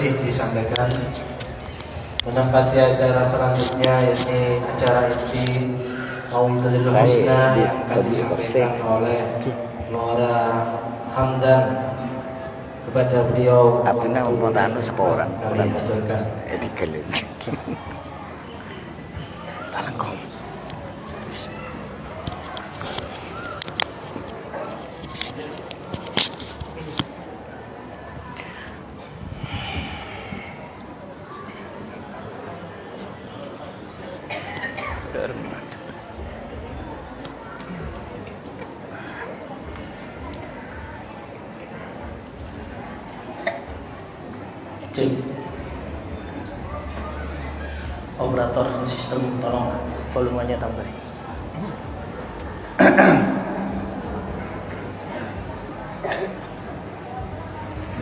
masih disampaikan. Menempati acara selanjutnya yakni acara inti Maulidul Husna yang akan disampaikan oleh Lora Hamdan. Kepada beliau apa namanya mau tanu seorang kami aturkan. Tiga lagi. Talangkong. Cek operator sistem, tolong volumenya tambah.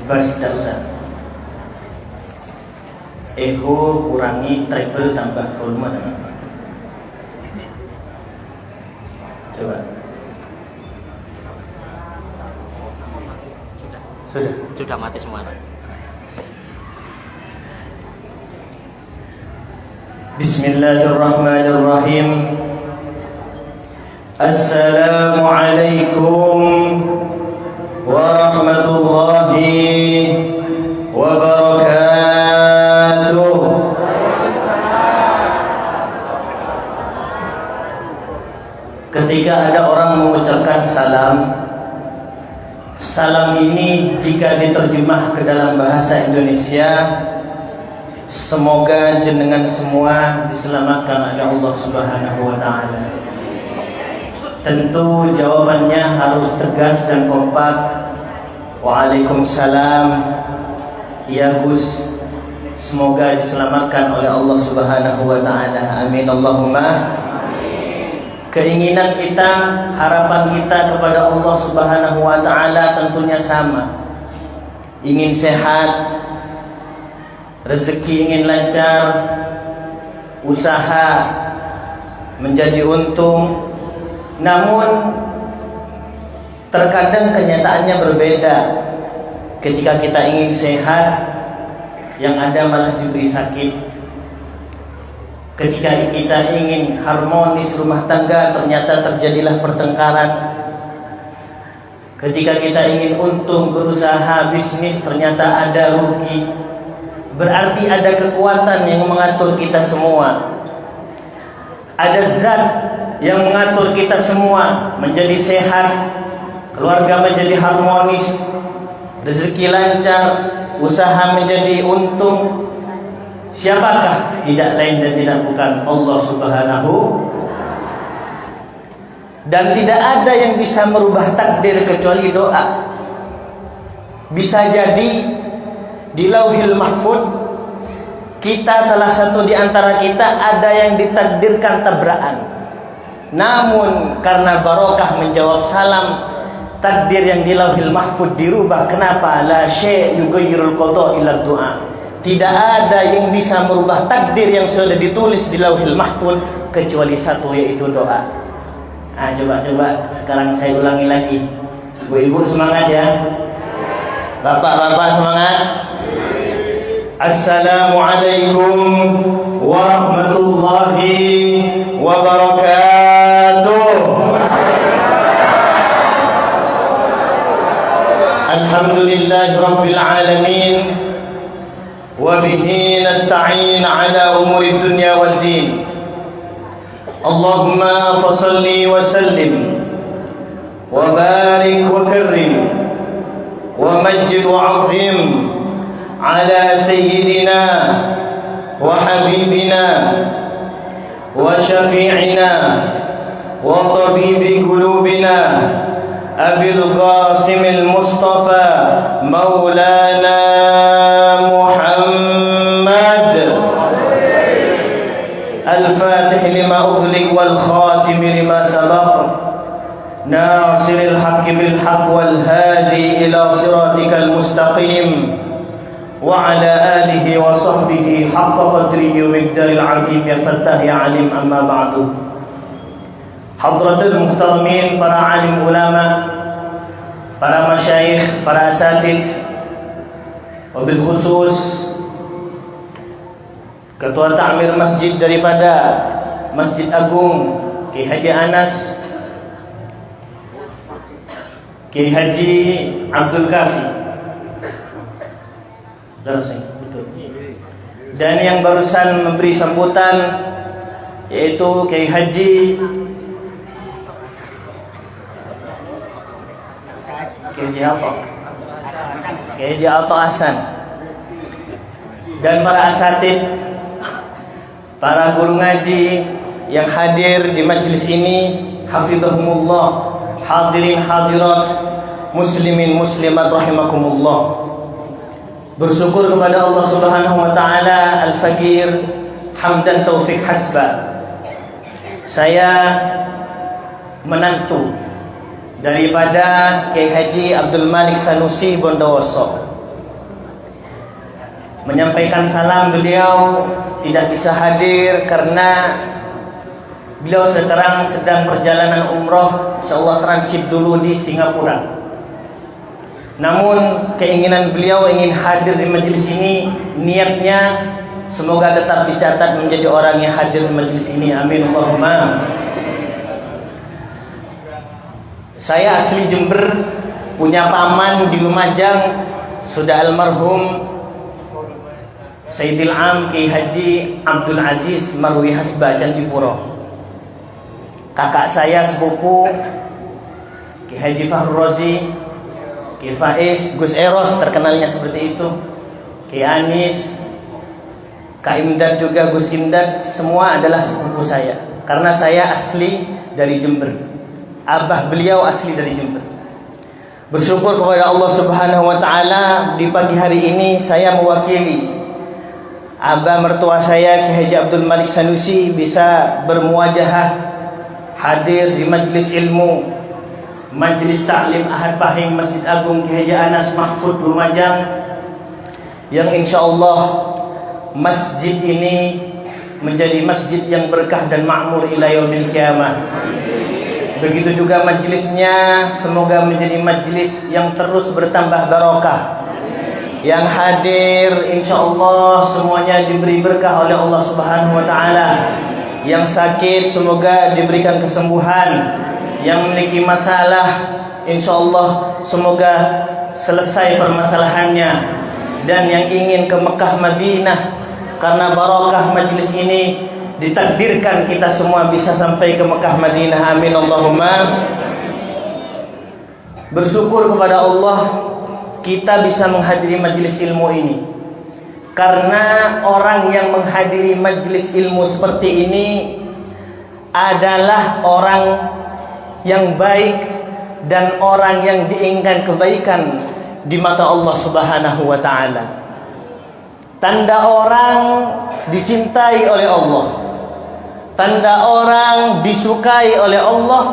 Bass tidak usah. Echo kurangi, treble tambah volume. Coba. Sudah mati semua. Bismillahirrahmanirrahim. Assalamualaikum warahmatullahi wabarakatuh. Ketika ada orang mengucapkan salam ini jika diterjemah ke dalam bahasa Indonesia, semoga jenengan semua diselamatkan oleh Allah Subhanahu wa taala. Tentu jawabannya harus tegas dan kompak. Waalaikumsalam. Ya Gus, semoga diselamatkan oleh Allah Subhanahu wa taala. Amin Allahumma. Keinginan kita, harapan kita kepada Allah Subhanahu wa taala tentunya sama. Ingin sehat, rezeki ingin lancar, usaha menjadi untung. Namun terkadang kenyataannya berbeda. Ketika kita ingin sehat, yang ada malah diberi sakit. Ketika kita ingin harmonis rumah tangga, ternyata terjadilah pertengkaran. Ketika kita ingin untung berusaha bisnis, ternyata ada rugi. Berarti ada kekuatan yang mengatur kita semua. Ada zat yang mengatur kita semua menjadi sehat, keluarga menjadi harmonis, rezeki lancar, usaha menjadi untung. Siapakah? Tidak lain dan tidak bukan Allah Subhanahu. Dan tidak ada yang bisa merubah takdir kecuali doa. Bisa jadi di Lauhil Mahfud kita, salah satu di antara kita ada yang ditakdirkan tabrakan. Namun karena barokah menjawab salam, takdir yang di Lauhil Mahfud dirubah. Kenapa? La syai' yughayyirul qada illa du'a. Tidak ada yang bisa merubah takdir yang sudah ditulis di Lauhil Mahfud kecuali satu, yaitu doa. Coba sekarang saya ulangi lagi. Ibu-ibu semangat ya. Bapak-bapak semangat. Assalamualaikum warahmatullahi wabarakatuh. Alhamdulillahi rabbil alamin. وبه نستعين على أمور الدنيا والدين. اللهم فصل وسلم وبارك وكرم ومجد وعظم على سيدنا وحبيبنا وشفيعنا وطبيب قلوبنا أبي القاسم المصطفى مولانا الفاتح لما أغلق والخاتم لما سبق ناصر الحق بالحق والهادي إلى صراطك المستقيم وعلى آله وصحبه حق قدره ومقدار العظيم يا فتاه يا عليم. أما بعد. Hadratul muhtaramin, para alim ulama, para masyayikh, para asatid, wabil khusus Ketua Ta'mir Masjid daripada Masjid Agung Kiai Haji Anas, Kiai Haji Abdul Kafi. Betul. Dan yang barusan memberi sambutan yaitu Kiai Haji Kiai Haji Alto Hasan, dan para asatid, para guru ngaji yang hadir di majelis ini, hafizahumullah, hadirin hadirat, muslimin muslimat rahimakumullah. Bersyukur kepada Allah Subhanahu wa taala al-fakir hamdan taufik hasba. Saya menantu daripada Kiai Haji Abdul Malik Sanusi Bondowoso. Menyampaikan salam, beliau tidak bisa hadir karena beliau sekarang sedang perjalanan umroh, insyaallah transit dulu di Singapura. Namun keinginan beliau ingin hadir di majelis ini, niatnya semoga tetap dicatat menjadi orang yang hadir di majelis ini. Amin Allahumma. Saya asli Jember, punya paman di Lumajang, sudah almarhum Sayyidil Am Kiai Haji Abdul Aziz Marwi Hasba Candipuro. Kakak saya sepupu Kiai Haji Fahru Rozi, Kiai Faiz, Gus Eros terkenalnya seperti itu, Kiai Anis, Kak Imdad juga, Gus Imdad, semua adalah sepupu saya. Karena saya asli dari Jember. Abah beliau asli dari Jember. Bersyukur kepada Allah Subhanahu wa taala, di pagi hari ini saya mewakili abah mertua saya Kiai Haji Abdul Malik Sanusi bisa bermuajahah hadir di majelis ilmu, majelis taklim Ahad Pahing Masjid Agung Kiai Haji Anas Mahfud Lumajang, yang insyaallah masjid ini menjadi masjid yang berkah dan makmur ila yaumil qiyamah. Begitu juga majelisnya, semoga menjadi majelis yang terus bertambah barokah. Yang hadir insyaallah semuanya diberi berkah oleh Allah Subhanahu wa taala. Yang sakit semoga diberikan kesembuhan. Yang memiliki masalah insyaallah semoga selesai permasalahannya. Dan yang ingin ke Mekah Madinah karena barokah majelis ini, ditakdirkan kita semua bisa sampai ke Mekah Madinah. Amin Allahumma. Bersyukur kepada Allah kita bisa menghadiri majelis ilmu ini, karena orang yang menghadiri majelis ilmu seperti ini adalah orang yang baik dan orang yang diinginkan kebaikan di mata Allah Subhanahu wa taala. Tanda orang dicintai oleh Allah, tanda orang disukai oleh Allah,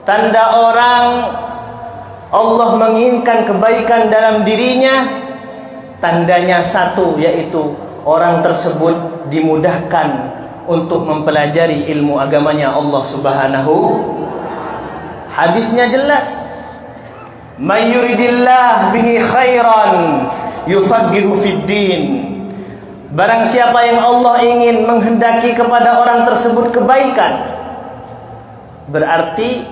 tanda orang Allah menginginkan kebaikan dalam dirinya, tandanya satu, yaitu orang tersebut dimudahkan untuk mempelajari ilmu agamanya Allah Subhanahu. Hadisnya jelas, may yuridillah bihi khairan yufaqihu fid din. Barang siapa yang Allah ingin menghendaki kepada orang tersebut kebaikan, berarti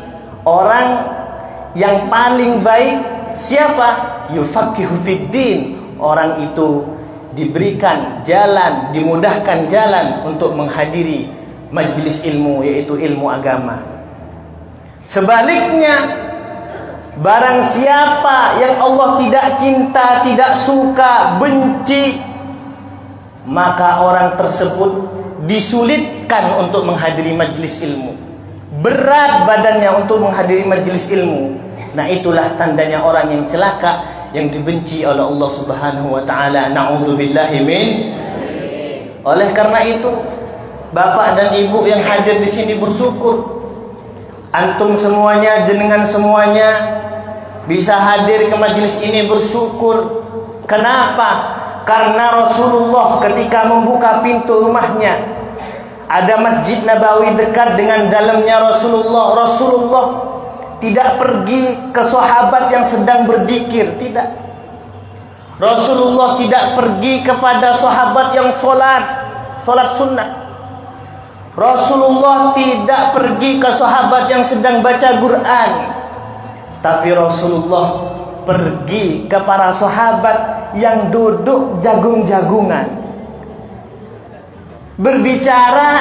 orang yang paling baik siapa? Yufaqihu fid din. Orang itu diberikan jalan, dimudahkan jalan untuk menghadiri majelis ilmu, yaitu ilmu agama. Sebaliknya, barang siapa yang Allah tidak cinta, tidak suka, benci, maka orang tersebut disulitkan untuk menghadiri majelis ilmu. Berat badannya untuk menghadiri majelis ilmu. Nah, itulah tandanya orang yang celaka, yang dibenci oleh Allah Subhanahu wa taala. Na'udzubillahi min. Oleh karena itu, Bapak dan Ibu yang hadir di sini bersyukur. Antum semuanya, jenengan semuanya bisa hadir ke majelis ini, bersyukur. Kenapa? Karena Rasulullah ketika membuka pintu rumahnya, ada Masjid Nabawi dekat dengan dalamnya Rasulullah tidak pergi ke sahabat yang sedang berzikir, tidak. Rasulullah tidak pergi kepada sahabat yang sholat sunnah. Rasulullah tidak pergi ke sahabat yang sedang baca Quran. Tapi Rasulullah pergi ke para sahabat yang duduk jagung-jagungan. Berbicara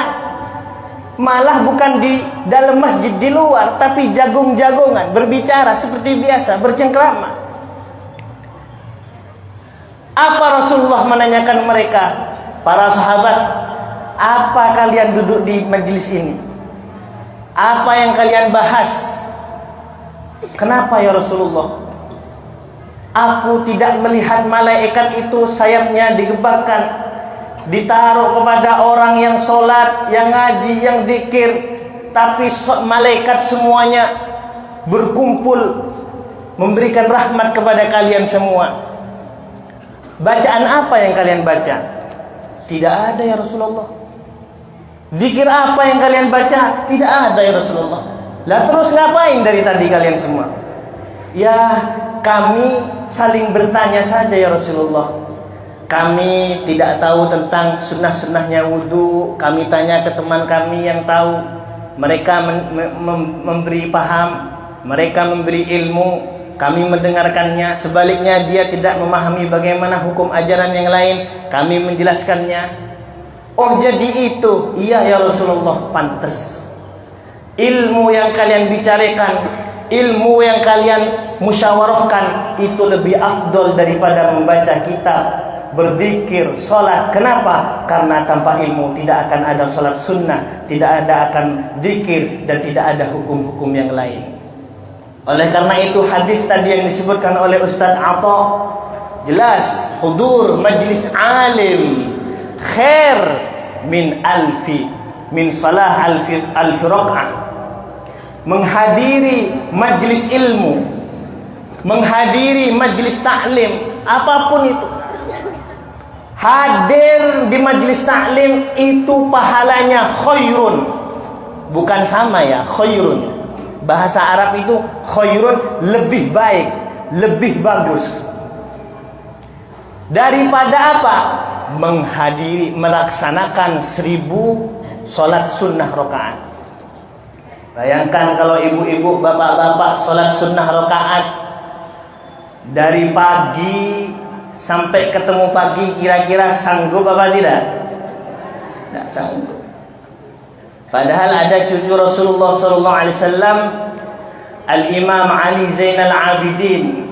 malah bukan di dalam masjid, di luar, tapi jagung-jagungan, berbicara seperti biasa, bercengkrama. Apa Rasulullah menanyakan mereka? Para sahabat, apa kalian duduk di majelis ini? Apa yang kalian bahas? Kenapa ya Rasulullah? Aku tidak melihat malaikat itu sayapnya digebakkan, ditaruh kepada orang yang sholat, yang ngaji, yang zikir, tapi malaikat semuanya berkumpul memberikan rahmat kepada kalian semua. Bacaan apa yang kalian baca? Tidak ada ya Rasulullah. Zikir apa yang kalian baca? Tidak ada ya Rasulullah. Lah terus ngapain dari tadi kalian semua? Ya, kami saling bertanya saja ya Rasulullah. Kami tidak tahu tentang sunnah-sunnahnya wudu. Kami tanya ke teman kami yang tahu. Mereka memberi paham, mereka memberi ilmu, kami mendengarkannya. Sebaliknya dia tidak memahami bagaimana hukum ajaran yang lain, kami menjelaskannya. Oh jadi itu, iya ya Rasulullah, pantas. Ilmu yang kalian bicarakan, ilmu yang kalian musyawarahkan itu lebih afdol daripada membaca kitab, berzikir, sholat. Kenapa? Karena tanpa ilmu tidak akan ada sholat sunnah, tidak ada akan zikir, dan tidak ada hukum-hukum yang lain. Oleh karena itu hadis tadi yang disebutkan oleh Ustaz Atha jelas, hudur majlis alim khair min salah alfi raq'ah. Menghadiri majlis ilmu, menghadiri majlis taklim, apapun itu, hadir di majlis taklim itu pahalanya khairun, bukan sama ya, khairun. Bahasa Arab itu khairun, lebih baik, lebih bagus daripada apa? Menghadiri, melaksanakan 1000 sholat sunnah rakaat. Bayangkan kalau ibu-ibu, bapak-bapak sholat sunnah rakaat dari pagi sampai ketemu pagi, kira-kira sanggup apa tidak? Tidak sanggup. Padahal ada cucu Rasulullah SAW, Al-Imam Ali Zainal Abidin.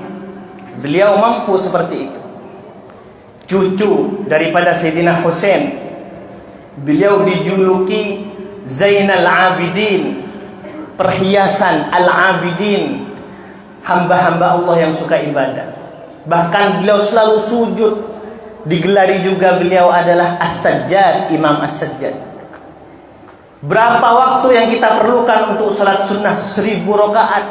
Beliau mampu seperti itu. Cucu daripada Sayyidina Husain, beliau dijuluki Zainal Abidin, perhiasan Al-Abidin, hamba-hamba Allah yang suka ibadah. Bahkan beliau selalu sujud. Digelari juga beliau adalah As-Sajjad, Imam As-Sajjad. Berapa waktu yang kita perlukan untuk salat sunnah 1000 rakaat?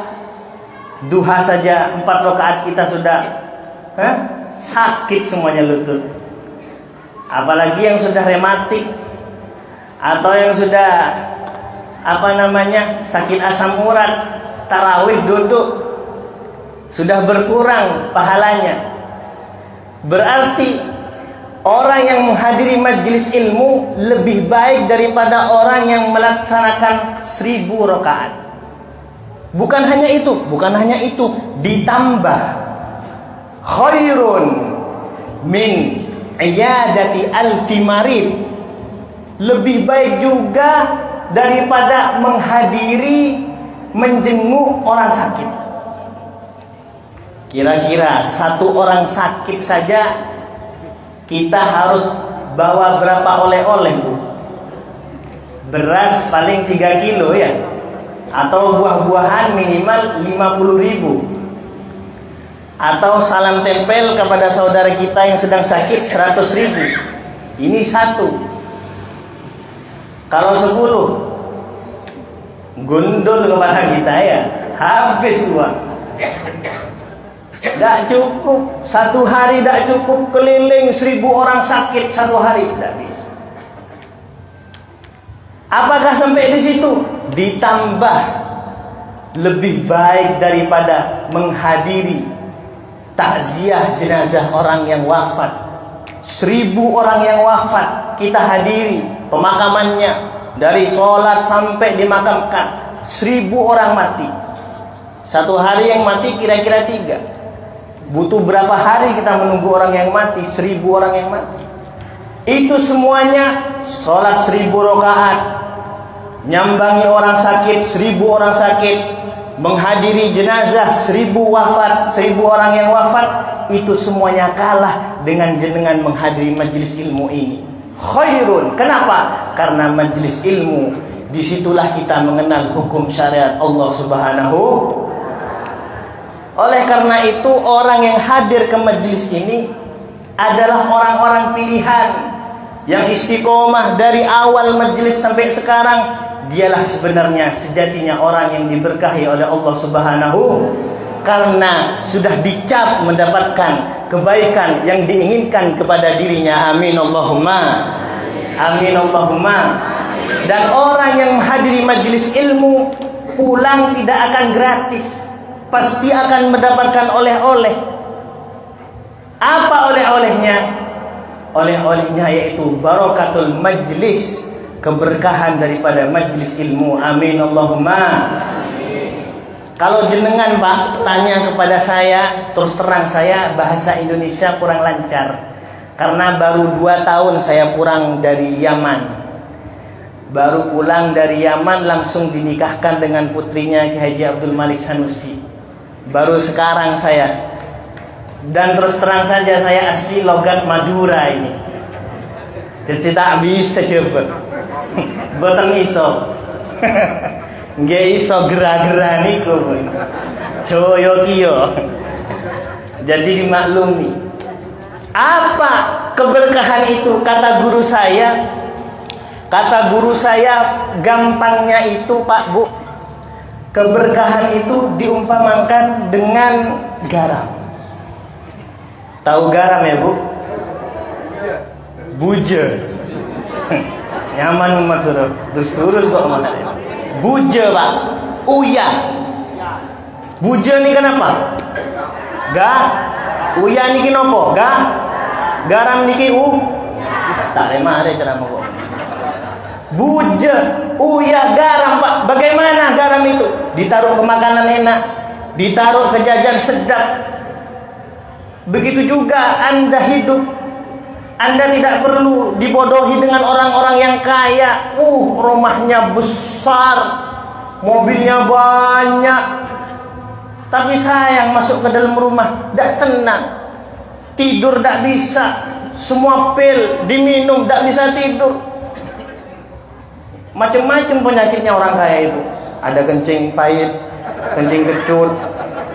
Duha saja 4 rakaat kita sudah sakit semuanya lutut. Apalagi yang sudah rematik atau yang sudah sakit asam urat, tarawih duduk sudah berkurang pahalanya. Berarti orang yang menghadiri majelis ilmu lebih baik daripada orang yang melaksanakan 1000 rakaat. Bukan hanya itu, ditambah khairun min iyadati alfi marid, lebih baik juga daripada menghadiri, menjenguk orang sakit. Kira-kira satu orang sakit saja kita harus bawa berapa oleh-oleh, Bu? Beras paling 3 kilo ya, atau buah-buahan minimal 50.000, atau salam tempel kepada saudara kita yang sedang sakit 100.000. Ini satu. Kalau 10 gundul kepala kita ya, habis uang. Tidak cukup, satu hari tidak cukup keliling 1000 orang sakit satu hari, tidak bisa. Apakah sampai di situ? Ditambah lebih baik daripada menghadiri takziah jenazah orang yang wafat. 1000 orang yang wafat kita hadiri pemakamannya, dari sholat sampai dimakamkan. 1000 orang mati. Satu hari yang mati kira-kira 3. Butuh berapa hari kita menunggu orang yang mati? 1000 orang yang mati. Itu semuanya sholat 1000 rakaat, nyambangi orang sakit 1000 orang sakit, menghadiri jenazah 1000 wafat, 1000 orang yang wafat. Itu semuanya kalah dengan jenengan menghadiri majelis ilmu ini. Khairun. Kenapa? Karena majelis ilmu, disitulah kita mengenal hukum syariat Allah Subhanahu. Oleh karena itu, orang yang hadir ke majelis ini adalah orang-orang pilihan yang istiqomah dari awal majelis sampai sekarang. Dialah sebenarnya sejatinya orang yang diberkahi oleh Allah Subhanahu, karena sudah dicap mendapatkan kebaikan yang diinginkan kepada dirinya. Amin Allahumma. Amin Allahumma. Dan orang yang menghadiri majelis ilmu pulang tidak akan gratis, pasti akan mendapatkan oleh-oleh. Apa oleh-olehnya? Oleh-olehnya yaitu barakatul majlis, keberkahan daripada majlis ilmu. Amin Allahumma. Kalau jenengan Pak tanya kepada saya, terus terang saya bahasa Indonesia kurang lancar, karena baru 2 tahun saya pulang dari Yaman. Baru pulang dari Yaman langsung dinikahkan dengan putrinya Ki Haji Abdul Malik Sanusi. Baru sekarang saya. Dan terus terang saja saya asli logat Madura ini. Tidak bisa cepet. Boten iso. Nggak iso gerah-gerah niku. Coyo kiyo. Jadi dimaklumi. Apa keberkahan itu? Kata guru saya, gampangnya itu Pak Bu, keberkahan itu diumpamakan dengan garam. Tahu garam ya Bu? Buje. Nyaman umat terus kok mas. Buje Pak. Uya. Buje ini kenapa? Uya niki nopo? Garam niki tak remare ceramah kok. Buje, uya, garam Pak. Bagaimana garam itu? Ditaruh ke makanan enak, ditaruh ke jajan sedap. Begitu juga Anda hidup, Anda tidak perlu dibodohi dengan orang-orang yang kaya. Rumahnya besar, mobilnya banyak, tapi sayang masuk ke dalam rumah tidak tenang, tidur tidak bisa, semua pil diminum tidak bisa tidur. Macam-macam penyakitnya orang kaya itu. Ada kencing pahit, kencing kecut,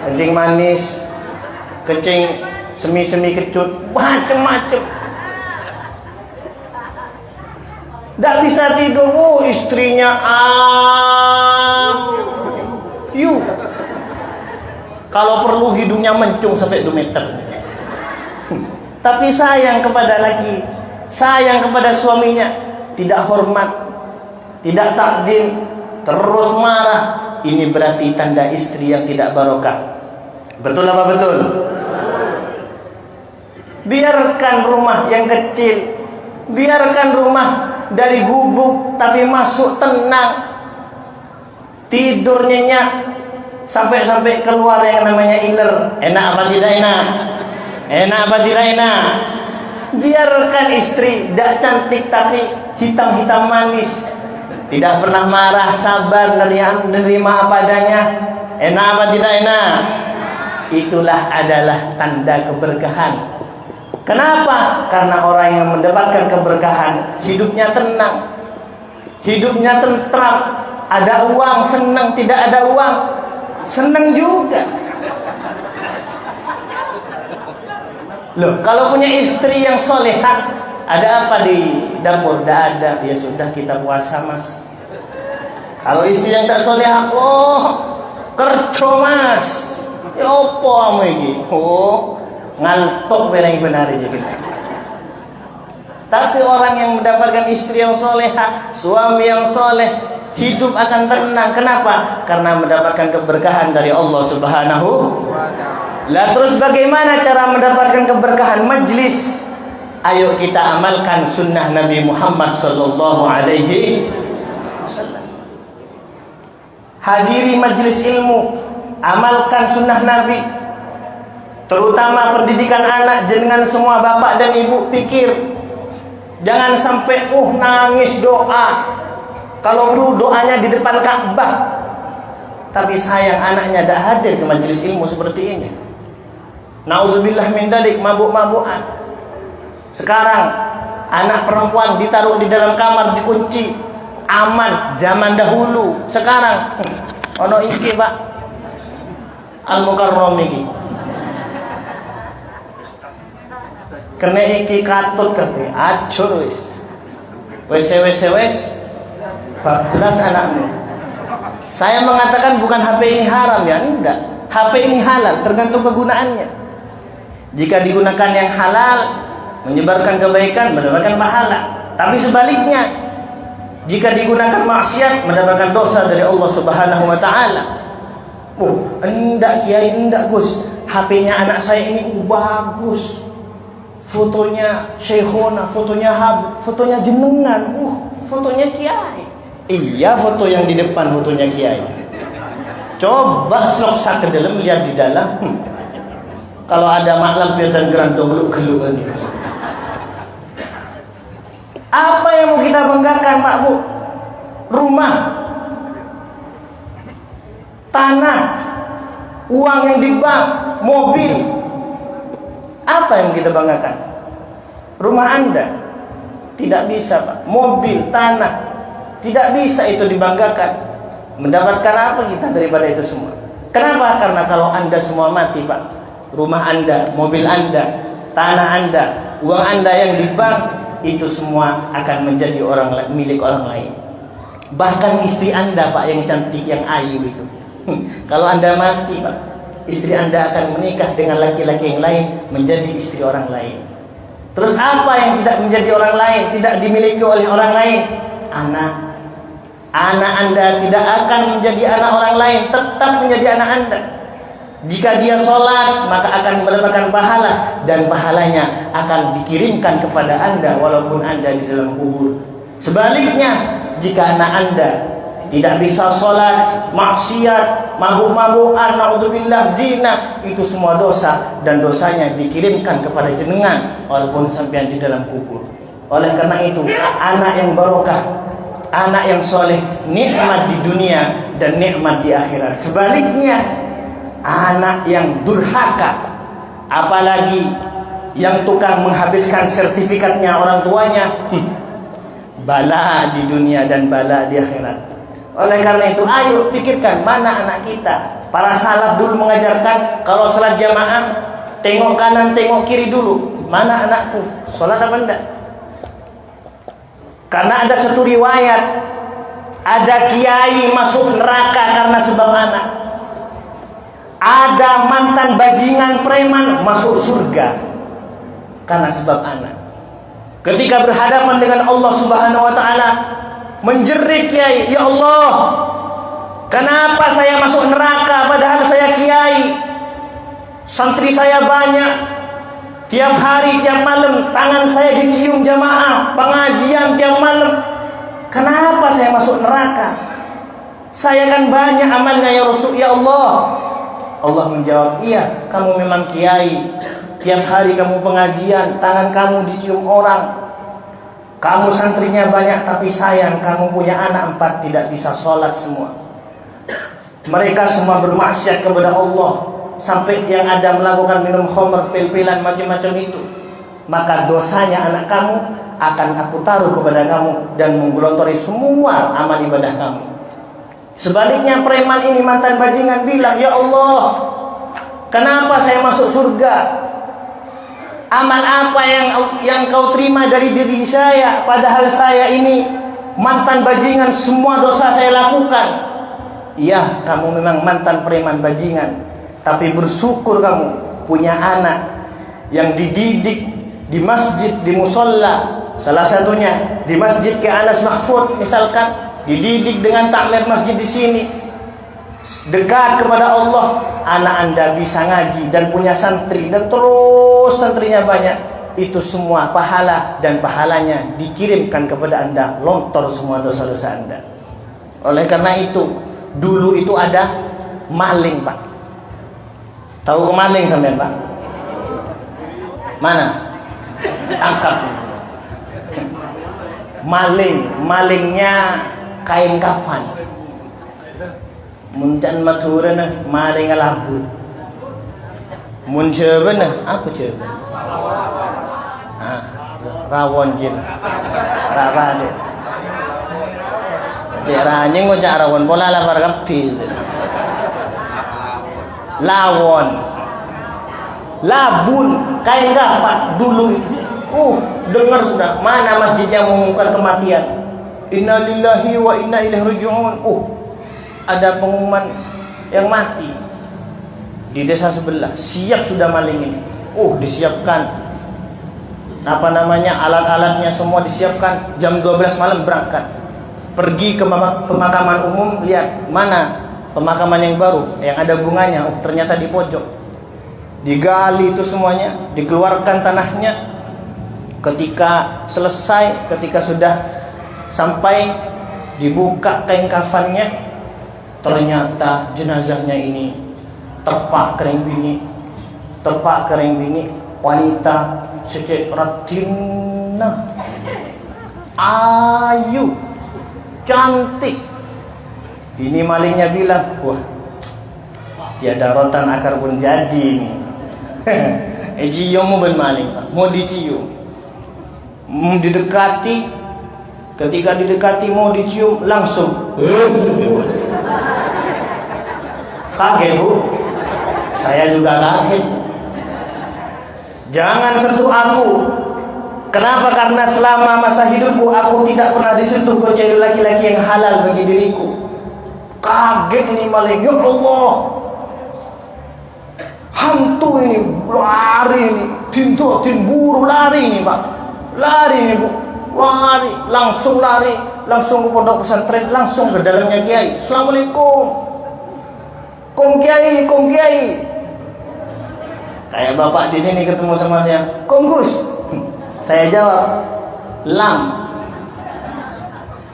kencing manis, kencing semi-semi kecut, macam-macam. Tidak bisa tidur. Istrinya kalau perlu hidungnya mencung sampai 2 meter. Tapi sayang kepada laki, sayang kepada suaminya, tidak hormat, tidak takdim, terus marah. Ini berarti tanda istri yang tidak barokah. Betul apa betul? Biarkan rumah yang kecil, biarkan rumah dari gubuk tapi masuk tenang, tidur nyenyak, sampai keluar yang namanya iler. Enak apa tidak enak? Enak apa tidak enak? Biarkan istri tidak cantik tapi hitam-hitam manis, tidak pernah marah, sabar, menerima apa adanya. Enak apa tidak enak? Itulah adalah tanda keberkahan. Kenapa? Karena orang yang mendapatkan keberkahan hidupnya tenang, hidupnya tentram. Ada uang senang, tidak ada uang senang juga. Loh, kalau punya istri yang solehah, ada apa di dapur? Tidak ada. Ya sudah, kita puasa mas. Kalau istri yang tak solehah, kerja mas. Ya apa kamu ini? Ngantuk yang benar aja kita. Tapi orang yang mendapatkan istri yang solehah, suami yang soleh, hidup akan tenang. Kenapa? Karena mendapatkan keberkahan dari Allah Subhanahu wa ta'ala. Lah terus bagaimana cara mendapatkan keberkahan majlis? Ayo kita amalkan sunnah Nabi Muhammad sallallahu alaihi wasallam. Hadiri majlis ilmu, amalkan sunnah Nabi. Terutama pendidikan anak, dengan semua bapak dan ibu pikir. Jangan sampai nangis doa. Kalau perlu doanya di depan Ka'bah. Tapi sayang anaknya tidak hadir ke majlis ilmu seperti ini. Na'udzubillah min dzalik, mabuk-mabukan. Sekarang anak perempuan ditaruh di dalam kamar, dikunci, aman. Zaman dahulu. Sekarang ono iki Pak Al-Mukarram iki. Kena iki katut kabeh, acur wis. Wes bablas anakmu. Saya mengatakan bukan HP ini haram ya, enggak. HP ini halal, tergantung kegunaannya. Jika digunakan yang halal, menyebarkan kebaikan, mendapatkan pahala. Tapi sebaliknya, jika digunakan maksiat, mendapatkan dosa dari Allah Subhanahu wa taala. Enggak Kiai, enggak Gus. HP-nya anak saya ini bagus. Fotonya Syekhona, fotonya Habib, fotonya jenengan, fotonya Kiai. Iya, foto yang di depan fotonya Kiai. Coba seloksa ke dalam, lihat di dalam. Kalau ada mak lampir dan gerandong lu keluar. Apa yang mau kita banggakan Pak Bu? Rumah, tanah, uang yang di bank, mobil. Apa yang kita banggakan? Rumah Anda tidak bisa Pak. Mobil, tanah tidak bisa itu dibanggakan. Mendapatkan apa kita daripada itu semua? Kenapa? Karena kalau Anda semua mati Pak, rumah Anda, mobil Anda, tanah Anda, uang Anda yang di bank, itu semua akan menjadi milik orang lain. Bahkan istri Anda Pak yang cantik, yang ayu itu, kalau Anda mati Pak, istri Anda akan menikah dengan laki-laki yang lain, menjadi istri orang lain. Terus apa yang tidak menjadi orang lain, tidak dimiliki oleh orang lain? Anak Anda tidak akan menjadi anak orang lain, tetap menjadi anak Anda. Jika dia sholat, maka akan mendapatkan pahala, dan pahalanya akan dikirimkan kepada Anda walaupun Anda di dalam kubur. Sebaliknya, jika anak Anda tidak bisa sholat, maksiat, mabuk-mabukan, na'udzubillah, zina, itu semua dosa, dan dosanya dikirimkan kepada jenengan walaupun sampai di dalam kubur. Oleh karena itu, anak yang barokah, anak yang soleh, nikmat di dunia dan nikmat di akhirat. Sebaliknya, anak yang durhaka, apalagi yang tukang menghabiskan sertifikatnya orang tuanya, bala di dunia dan bala di akhirat. Oleh karena itu, ayo pikirkan mana anak kita. Para salaf dulu mengajarkan kalau salat jamaah, tengok kanan, tengok kiri dulu. Mana anakku? Salat apa enggak? Karena ada satu riwayat, ada kiai masuk neraka karena sebab anak. Ada mantan bajingan preman masuk surga karena sebab anak. Ketika berhadapan dengan Allah Subhanahu wa taala, menjerit kiai, "Ya Allah, kenapa saya masuk neraka padahal saya kiai? Santri saya banyak. Tiap hari, tiap malam tangan saya dicium jamaah, pengajian tiap malam. Kenapa saya masuk neraka? Saya kan banyak amalnya ya Rasul, ya Allah." Allah menjawab, "Iya, kamu memang kiai. Tiap hari kamu pengajian, tangan kamu dicium orang. Kamu santrinya banyak, tapi sayang kamu punya anak 4 tidak bisa sholat semua. Mereka semua bermaksiat kepada Allah. Sampai yang ada melakukan minum khamr, pil-pilan, macam-macam itu. Maka dosanya anak kamu akan aku taruh kepada kamu dan menggelontori semua amal ibadah kamu." Sebaliknya preman ini, mantan bajingan, bilang, "Ya Allah, kenapa saya masuk surga? Amal apa yang kau terima dari diri saya, padahal saya ini mantan bajingan, semua dosa saya lakukan." Iya, kamu memang mantan preman bajingan, tapi bersyukur kamu punya anak yang dididik di masjid, di musola. Salah satunya di masjid ke Anas Mahfud misalkan, dididik dengan takmir masjid di sini. dekat kepada Allah, anak Anda bisa ngaji dan punya santri dan terus santrinya banyak, itu semua pahala dan pahalanya dikirimkan kepada Anda, lontor semua dosa-dosa Anda. Oleh karena itu, dulu itu ada maling, Pak. Tahu maling sampean, Pak? Mana? Tangkap. Malingnya kain kafan. Muncan maturana maling labut. Mun ceubana apa ceub? Rawon jin. Rawade. Jaranya ngojak rawon bola lapar kapil. Lawon. Labun kain kafan dulu itu. Dengar sudah, mana masjid yang mengumumkan kematian? Innalillahi wa inna ilaihi raji'un. Ada pengumuman yang mati di desa sebelah. Siap sudah maling ini. Disiapkan alat-alatnya semua disiapkan. Jam 12 malam berangkat. Pergi ke pemakaman umum, lihat mana pemakaman yang baru yang ada bunganya. Ternyata di pojok. Digali itu semuanya, dikeluarkan tanahnya. Ketika selesai, ketika sudah sampai, dibuka kain kafannya, ternyata jenazahnya ini terpak kering bini, wanita secek ratina, ayu, cantik. Ini malingnya bilang, wah, tiada rotan akar pun jadi ini. Cium mau bermaling, Pak. Mau dicium. Didekati, ketika didekati mau dicium langsung kaget, Bu. Saya juga kaget. Jangan sentuh aku. Kenapa? Karena selama masa hidupku aku tidak pernah disentuh kecuali laki-laki yang halal bagi diriku. Kaget ini maling. Ya Allah, hantu ini lari ini, tin buru lari ini, Pak. Lari nih, Bu, lari, langsung ke pondok pesantren, langsung ke dalamnya Kiai. Assalamualaikum, Kom Kiai. Kayak bapak di sini ketemu sama saya, Kom Gus. Saya jawab, lam.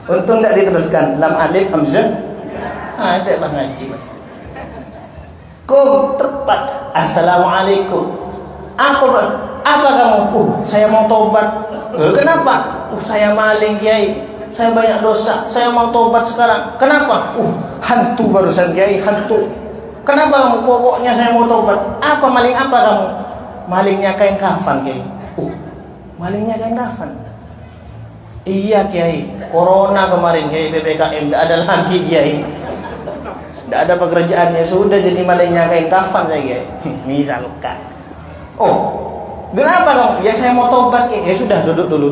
Untung tidak diteruskan, lam alif hamzah. Ada Bang ngaji, Mas. Kom tepat. Assalamualaikum. Apa kamu? Saya mau tobat. Kenapa? Saya maling, Kiai. Saya banyak dosa. Saya mau tobat sekarang. Kenapa? Hantu barusan, Kiai, hantu. Kenapa kamu? Pokoknya saya mau tobat. Apa maling apa kamu? Malingnya kain kafan, Kiai. Malingnya kain kafan. Iya, Kiai. Corona kemarin, Kiai, PPKM. Tidak ada lagi, Kiai. Tidak ada pekerjaannya. Sudah jadi malingnya kain kafan, saya, Kiai. Misalkan. Kenapa kamu? Ya saya mau tobat, ya. Ya sudah, duduk dulu.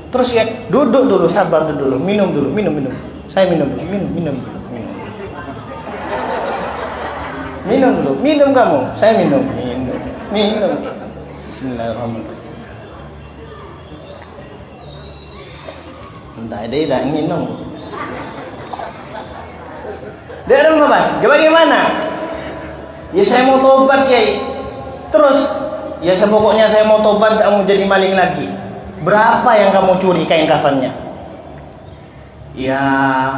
Terus ya, duduk dulu, sabar dulu, minum dulu. Saya minum dulu, minum dulu. Minum kamu, saya minum. Bismillahirrahmanirrahim. Entah dia tidak minum. Dia Mas, bagaimana? Ya saya mau tobat, Kiai. Terus, ya pokoknya saya mau tobat, gak mau jadi maling lagi. Berapa yang kamu curi kain kafannya? Ya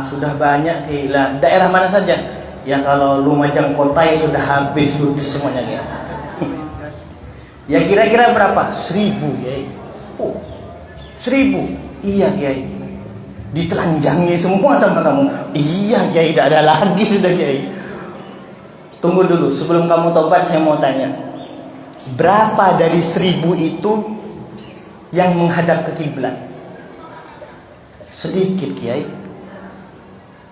sudah banyak, Kiai. Daerah mana saja? Ya kalau Lumajang kota ya sudah habis ludes semuanya, Kiai. Ya kira-kira berapa? 1.000, Kiai. 1.000? Iya, Kiai. Ditelanjangi semua sama kamu. Iya, Kiai, tidak ada lagi sudah, Kiai. Tunggu dulu, sebelum kamu tobat saya mau tanya. Berapa dari 1.000 itu yang menghadap ke kiblat? Sedikit, Kiai.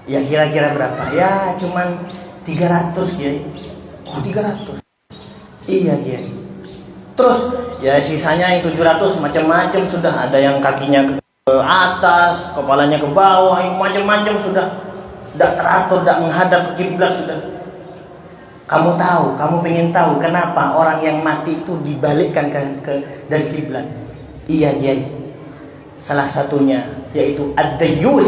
Ya kira-kira berapa? Ya cuman 300, Kiai. 300. Iya, Kiai. Terus ya sisanya yang 700 macam-macam sudah. Ada yang kakinya ke atas, kepalanya ke bawah, yang macam-macam sudah. Tidak teratur, tidak menghadap ke kiblat sudah. Kamu tahu, kamu pengen tahu kenapa orang yang mati itu dibalikkan dari kiblat? Iya, Kiai. Salah satunya yaitu ad-dayyus,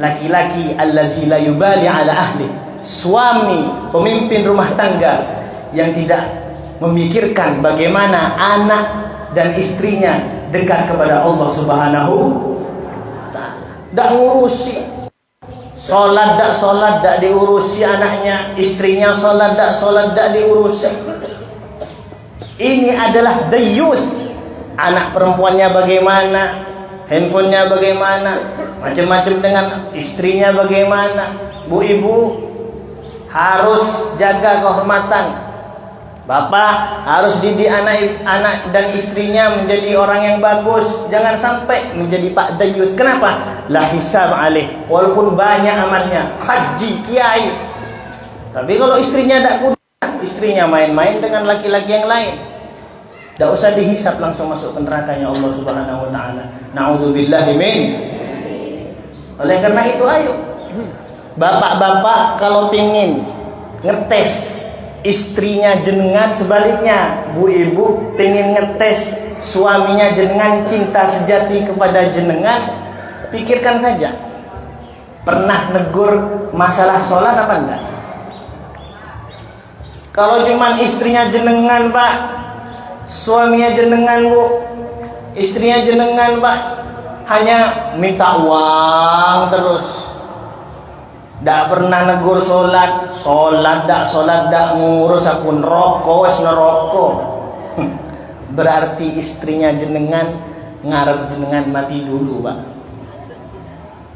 laki-laki alladzi la yubali ala ahli, suami pemimpin rumah tangga yang tidak memikirkan bagaimana anak dan istrinya dekat kepada Allah Subhanahu wa taala. Dak ngurusi salat dak diurusi anaknya, istrinya salat dak diurusi. Ini adalah dayus. Anak perempuannya bagaimana, handphonenya bagaimana, macam-macam dengan istrinya bagaimana. Bu ibu harus jaga kehormatan. Bapak harus didik anak dan istrinya menjadi orang yang bagus. Jangan sampai menjadi Pak Dayus. Kenapa? La hisab alaih. Walaupun banyak amalnya, haji, kiai. Tapi kalau istrinya tak kuat, istrinya main-main dengan laki-laki yang lain, tak usah dihisap, langsung masuk ke nerakanya Allah Subhanahu wa taala. Na'udzubillahi min. Oleh karena itu ayo bapak-bapak kalau pingin ngetes istrinya jenengan, sebaliknya bu ibu pengen ngetes suaminya jenengan cinta sejati kepada jenengan, pikirkan saja, pernah negur masalah sholat apa enggak? Kalau cuman istrinya jenengan pak, suaminya jenengan bu, istrinya jenengan pak, hanya minta uang terus, dak pernah negur sholat dak ngurus akun rokok, wes nerokok. Berarti istrinya jenengan ngarep jenengan mati dulu pak.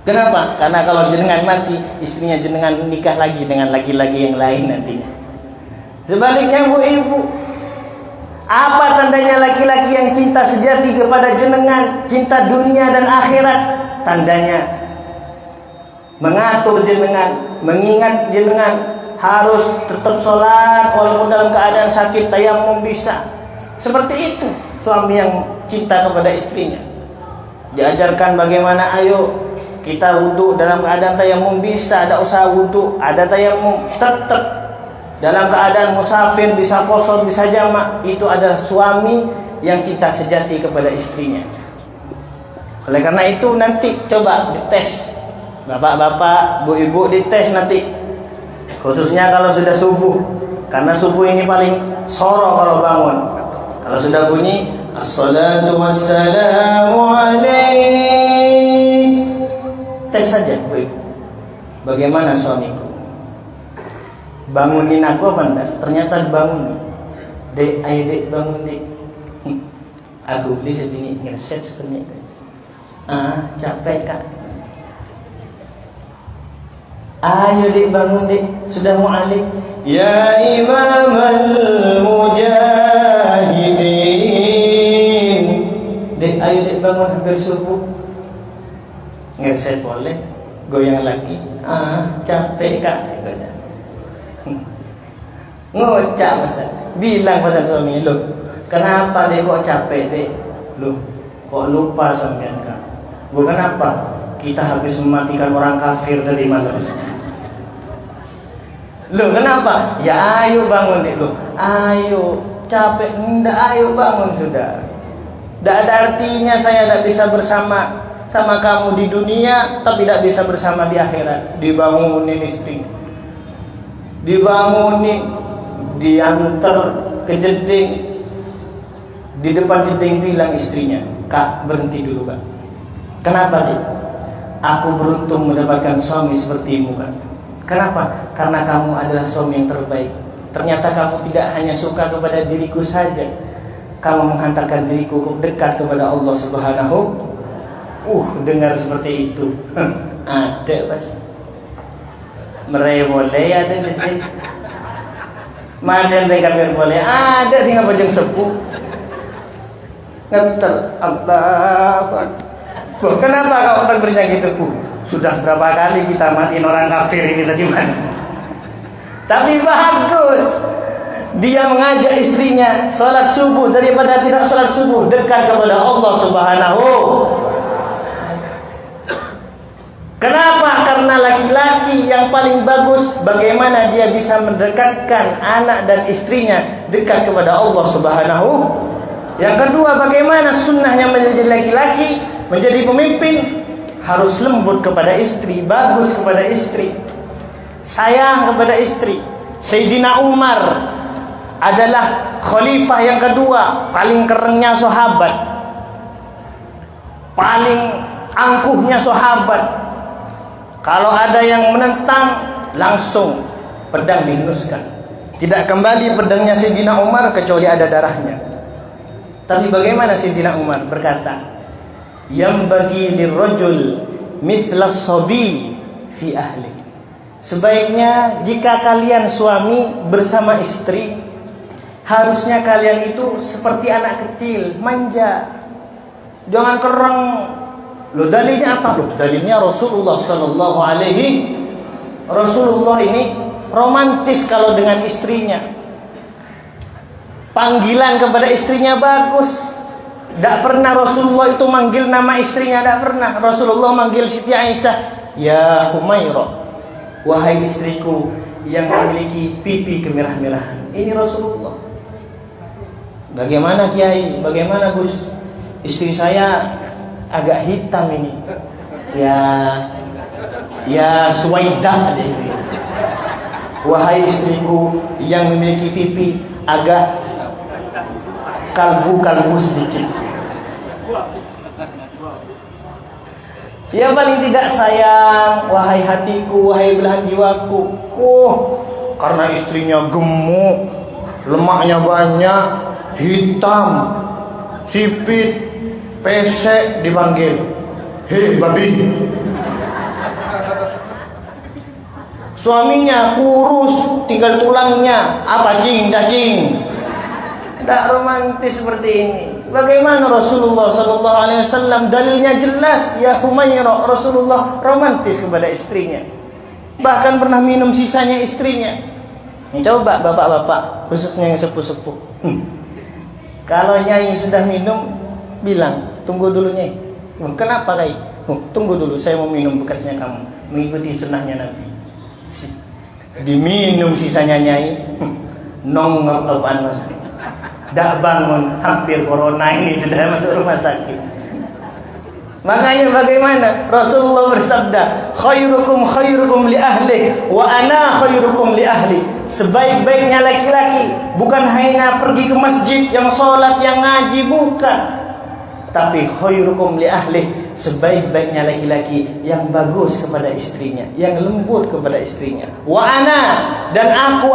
Kenapa? Karena kalau jenengan mati, istrinya jenengan nikah lagi dengan laki-laki yang lain nantinya. Sebaliknya bu ibu, apa tandanya laki-laki yang cinta sejati kepada jenengan, cinta dunia dan akhirat? Tandanya mengatur jenengan, mengingat jenengan harus tetap sholat walaupun dalam keadaan sakit, tayamum bisa. Seperti itu suami yang cinta kepada istrinya. Diajarkan bagaimana, ayo kita wudhu dalam keadaan tayamum bisa, ada usaha wudhu, ada tayamum, tetap dalam keadaan musafir bisa qashar, bisa jamak. Itu adalah suami yang cinta sejati kepada istrinya. Oleh karena itu nanti coba dites, bapak-bapak, bu ibu, dites nanti, khususnya kalau sudah subuh, karena subuh ini paling soro kalau bangun. Kalau sudah bunyi assalatu wassalamu alaik, tes saja bu ibu, bagaimana suamiku, bangunin aku apa enggak? Ternyata bangun. Dek, ayo dek bangun dek. Aku beli segini ngeset seperti itu. Capek kak. Ayo dek bangun dek, sudah mau alik. Ya imam al-mujahidin. Dek, ayo dek bangun, hampir subuh. Ngeset boleh, goyang lagi. Capek kak. Ngocak pasal, bilang pasal suami, loh kenapa dek kok capek dek, loh kok lupa sampean kak, bukan apa, kita habis mematikan orang kafir tadi malam. Loh kenapa? Ya ayo bangun dek, loh ayo, capek, enggak, ayo bangun sudah. Tidak ada artinya saya tidak bisa bersama sama kamu di dunia, tapi tidak bisa bersama di akhirat. Dibangunin istri, dibangunin, diantar ke jeding, di depan jeding bilang istrinya, kak berhenti dulu kak. Kenapa dek? Aku beruntung mendapatkan suami sepertimu kak. Kenapa? Karena kamu adalah suami yang terbaik. Ternyata kamu tidak hanya suka kepada diriku saja, kamu menghantarkan diriku dekat kepada Allah Subhanahu. Dengar seperti itu. Ada pas merewoleh ada jeding. Mana mereka boleh ada tinggal bajang sepuh ngeter Allah. Kenapa kau tak berinya gitu? Sudah berapa kali kita matiin orang kafir ini tadi mana? Tapi bagus, dia mengajak istrinya sholat subuh daripada tidak sholat subuh, dekat kepada Allah Subhanahu. Kenapa? Karena laki-laki yang paling bagus bagaimana dia bisa mendekatkan anak dan istrinya dekat kepada Allah Subhanahu. Yang kedua, bagaimana sunnahnya menjadi laki-laki, menjadi pemimpin, harus lembut kepada istri, bagus kepada istri. sayang kepada istri. Sayyidina Umar adalah khalifah yang kedua, paling kerennya sahabat, paling angkuhnya sahabat. Kalau ada yang menentang, langsung pedang dihunuskan. Tidak kembali pedangnya Sayyidina Umar kecuali ada darahnya. Tapi bagaimana Sayyidina Umar berkata, yang bagi lirrajul mithla sabi fi ahli. Sebaiknya jika kalian suami bersama istri, harusnya kalian itu seperti anak kecil, manja. Jangan kereng. Loh, dalilnya apa? Loh, dalilnya Rasulullah sallallahu alaihi. Rasulullah ini romantis kalau dengan istrinya. Panggilan kepada istrinya bagus. Tidak pernah Rasulullah itu manggil nama istrinya, tidak pernah. Rasulullah manggil Siti Aisyah, ya Humairah, wahai istriku yang memiliki pipi kemerah-merahan. Ini Rasulullah. Bagaimana Kiai? Bagaimana Gus? Istri saya agak hitam ini. Ya Suwaidah. Wahai istriku yang memiliki pipi agak kalbu sedikit. Ya paling tidak sayang, wahai hatiku, wahai belahan jiwaku. Karena istrinya gemuk, lemaknya banyak, hitam, sipit, pesek, dipanggil, hei babi. Suaminya kurus, tinggal tulangnya, apa cacing. Tidak romantis seperti ini. Bagaimana Rasulullah sallallahu alaihi wasallam? Dalilnya jelas, ya Humairah, Rasulullah romantis kepada istrinya. Bahkan pernah minum sisanya istrinya. Coba bapak-bapak, khususnya yang sepuh-sepuh. Kalau nyai sudah minum, bilang, tunggu dulu nyai. Kenapa Kai? Tunggu dulu, saya mau minum bekasnya kamu, mengikuti sunnahnya Nabi. Diminum sisanya nyai, nongok apaan mas? Dah bangun, hampir corona ini sudah masuk rumah sakit. Makanya bagaimana Rasulullah bersabda, khairukum li ahli wa ana khairukum li ahli. Sebaik-baiknya laki-laki bukan hanya pergi ke masjid, yang sholat, yang ngaji, bukan. Tapi khairukum li ahli, sebaik-baiknya laki-laki yang bagus kepada istrinya, yang lembut kepada istrinya. Wa ana, dan aku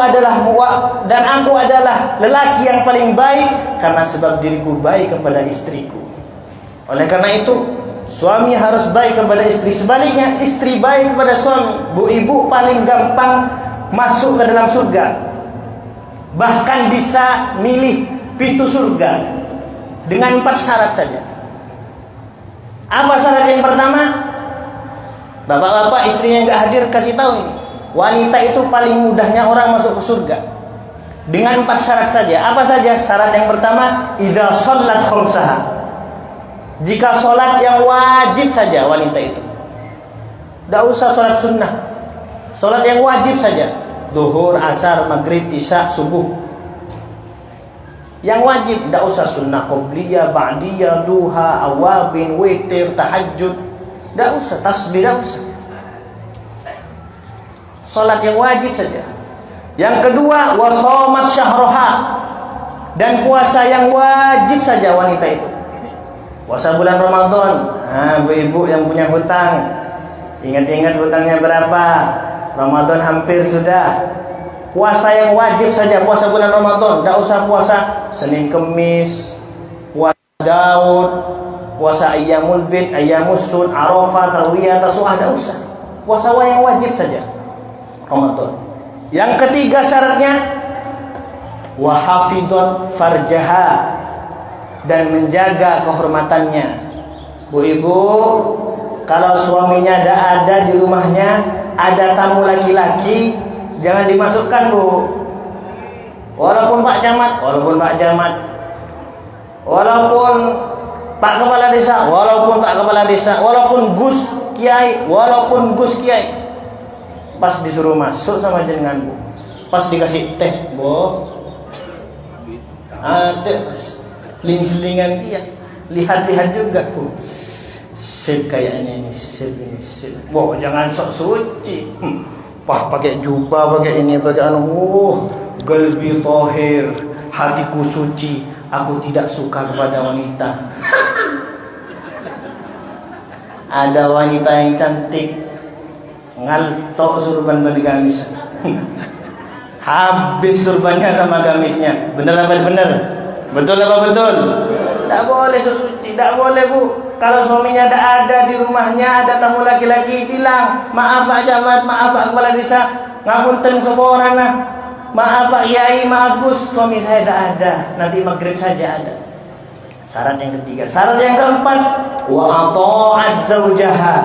adalah lelaki yang paling baik karena sebab diriku baik kepada istriku. Oleh karena itu, suami harus baik kepada istri. Sebaliknya, istri baik kepada suami. Bu ibu paling gampang masuk ke dalam surga. Bahkan bisa milih pintu surga dengan 4 syarat saja. Apa syarat yang pertama? Bapak-bapak istrinya yang gak hadir kasih tahu ini. Wanita itu paling mudahnya orang masuk ke surga dengan 4 syarat saja. Apa saja? Syarat yang pertama, idza shallat khamsaha. Jika sholat yang wajib saja wanita itu. Tidak usah sholat sunnah. Sholat yang wajib saja. Duhur, asar, maghrib, isya, subuh. Yang wajib, tidak usah sunnah qobliyah, ba'diyah, duha, awabin, witir, tahajud. Tidak usah, tasbih, tidak usah. Salat yang wajib saja. Yang kedua, wasomat syahroha, dan puasa yang wajib saja wanita itu. Puasa bulan Ramadan. Bu-ibu yang punya hutang, ingat-ingat hutangnya berapa. Ramadan hampir sudah. Puasa yang wajib saja, puasa bulan Ramadan. Tidak usah puasa Senin Kemis, puasa Daud, puasa Ayyamul Bid, Ayyamus Sun, Arafah, Tarwiyah, Tasu'ah. Tidak usah. Puasa yang wajib saja Ramadan. Yang ketiga syaratnya, wahafidun farjaha, dan menjaga kehormatannya. Bu ibu, kalau suaminya tidak ada di rumahnya, ada tamu laki-laki, jangan dimasukkan bu. Walaupun Pak Camat, walaupun Pak Kepala Desa, walaupun Pak Kepala Desa, walaupun Gus Kiai, pas disuruh masuk sama jenengan bu, pas dikasih teh bu, ada seling-selingan dia, lihat-lihat juga bu. Sip kayaknya ini, sip. Wah, jangan sok suci. pakai jubah, pakai ini, pakai anu. Qalbi tahir, hatiku suci. Aku tidak suka kepada wanita. Ada wanita yang cantik, ngaltok surban bagi gamis. Habis surbannya sama gamisnya. Bener apa bener? Betul apa betul? Tidak boleh suci, tidak boleh bu. Kalau suaminya tidak ada di rumahnya, ada tamu laki-laki, bilang maaf Pak Camat, maaf Pak Kepala Desa, ngapunten seorang lah. Maaf Pak Yai, maaf Gus, suami saya tidak ada. Nanti maghrib saja ada. Syarat yang ketiga. Syarat yang keempat, wa ata'at zaujaha,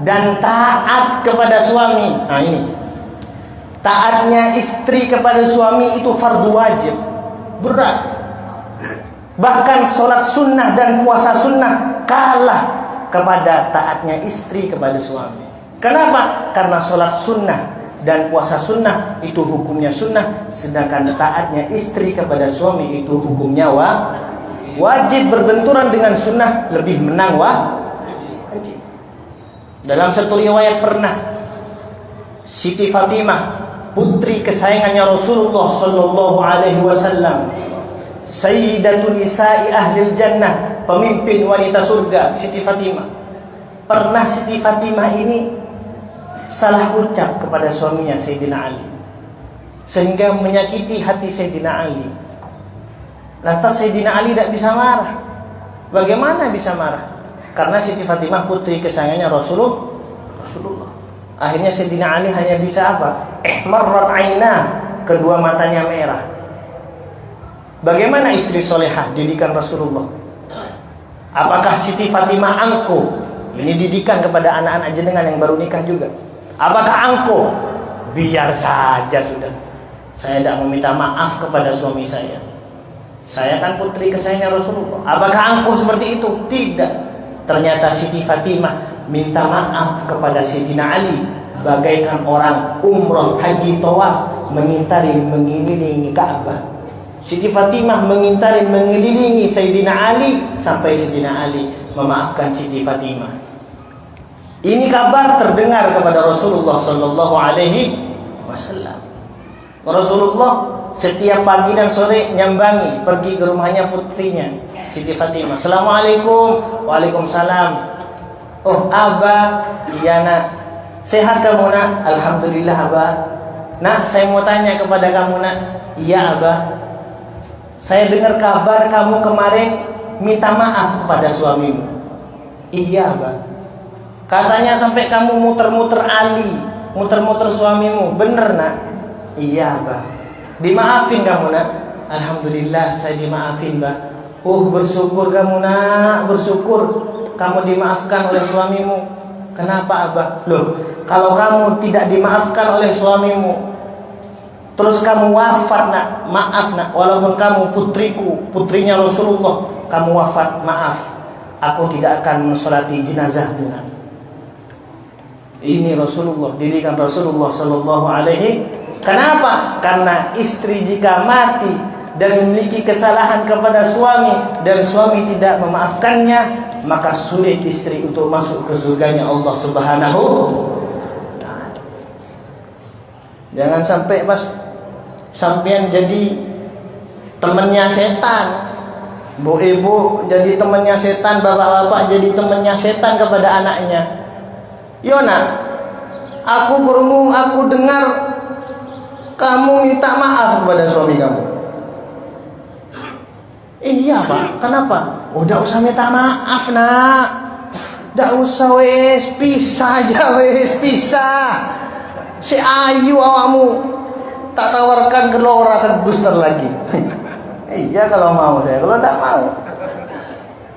dan taat kepada suami. Nah ini, taatnya istri kepada suami itu fardu wajib, berat. Bahkan sholat sunnah dan puasa sunnah kalah kepada taatnya istri kepada suami. Kenapa? Karena sholat sunnah dan puasa sunnah itu hukumnya sunnah, sedangkan taatnya istri kepada suami itu hukumnya wajib. Berbenturan dengan sunnah lebih menang wajib. Dalam satu riwayat pernah Siti Fatimah, putri kesayangannya Rasulullah sallallahu alaihi wasallam, Sayyidatun Nisa'i Ahlil Jannah, pemimpin wanita surga, Siti Fatimah. Pernah Siti Fatimah ini salah ucap kepada suaminya Sayyidina Ali, sehingga menyakiti hati Sayyidina Ali. Lantas Sayyidina Ali tidak bisa marah. Bagaimana bisa marah? Karena Siti Fatimah putri kesayangannya Rasulullah. Akhirnya Sayyidina Ali hanya bisa apa? Ihmarrat aina, kedua matanya merah. Bagaimana istri solehah didikan Rasulullah? Apakah Siti Fatimah angkuh? Ini didikan kepada anak-anak jenengan yang baru nikah juga. Apakah angkuh? Biar saja sudah. Saya tidak meminta maaf kepada suami saya. Saya kan putri kesayangan Rasulullah. Apakah angkuh seperti itu? Tidak. Ternyata Siti Fatimah minta maaf kepada Sayyidina Ali bagaikan orang umroh haji tawaf mengintari mengelilingi Ka'bah. Siti Fatimah mengintari mengelilingi Sayyidina Ali sampai Sayyidina Ali memaafkan Siti Fatimah. Ini kabar terdengar kepada Rasulullah sallallahu alaihi wasallam. Rasulullah setiap pagi dan sore nyambangi, pergi ke rumahnya putrinya Siti Fatimah. Assalamualaikum. Waalaikumsalam. Oh Abah, iya nak. Sehat kamu nak? Alhamdulillah Abah. Nak, saya mau tanya kepada kamu nak. Iya Abah. Saya dengar kabar kamu kemarin minta maaf kepada suamimu. Iya Abah. Katanya sampai kamu muter-muter Ali, muter-muter suamimu. Bener nak? Iya Abah. Dimaafin kamu nak? Alhamdulillah saya dimaafin Bah. Bersyukur kamu nak, bersyukur kamu dimaafkan oleh suamimu. Kenapa Abah? Loh, kalau kamu tidak dimaafkan oleh suamimu, terus kamu wafat nak, maaf nak, walaupun kamu putriku, putrinya Rasulullah, kamu wafat, maaf, aku tidak akan mensolati jenazahmu nak. Ini Rasulullah, didikan Rasulullah sallallahu alaihi. Kenapa? Karena istri jika mati dan memiliki kesalahan kepada suami dan suami tidak memaafkannya, maka sulit istri untuk masuk ke surganya Allah Subhanahu wa ta'ala. Jangan sampai pas sampean jadi temannya setan, bu ibu jadi temannya setan, bapak-bapak jadi temannya setan kepada anaknya. Yona, aku kurungu, aku dengar kamu minta maaf kepada suami kamu. Iya Pak, kenapa? Udah usah minta maaf nak. Udah usah wes, pisah aja wes, pisah. Si ayu awamu tak tawarkan kelora ke Guster lagi. Iya kalau mau saya, kalau tidak mau